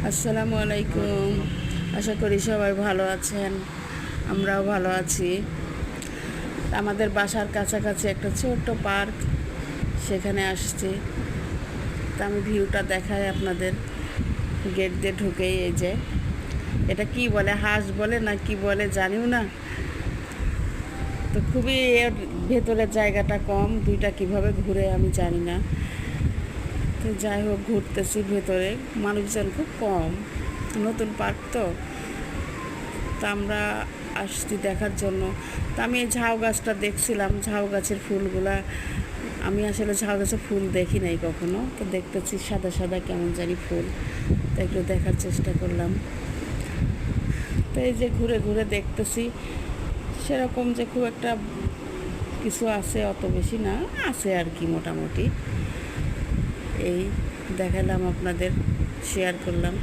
আসসালামু আলাইকুম। আশা করি সবাই ভালো আছেন, আমরাও ভালো আছি। আমাদের বাসার কাছাকাছি একটা ছোট্ট পার্ক, সেখানে আসছি। তা আমি ভিউটা দেখাই আপনাদের। গেট দিয়ে ঢুকেই এই যে, এটা কি বলে, হাঁস বলে না কি বলে জানিও না। তো খুবই এর ভেতরের জায়গাটা কম, দুইটা কিভাবে ঘুরে আমি জানি না। তো যাই হোক, ঘুরতেছি ভেতরে, মানুষজন খুব কম, নতুন পার্ক তো। তা আমরা আসছি দেখার জন্য। তা আমি এই ঝাউ গাছটা দেখছিলাম, ঝাউ গাছের ফুলগুলা, আমি আসলে ঝাউ গাছের ফুল দেখি নাই কখনো। তো দেখতেছি সাদা সাদা কেমন জানি ফুল, তো একটু দেখার চেষ্টা করলাম। তো এই যে ঘুরে ঘুরে দেখতেছি, সেরকম যে খুব একটা কিছু আছে অত বেশি না, আছে আর কি মোটামুটি। এই দেখালাম আপনাদের, শেয়ার করলাম।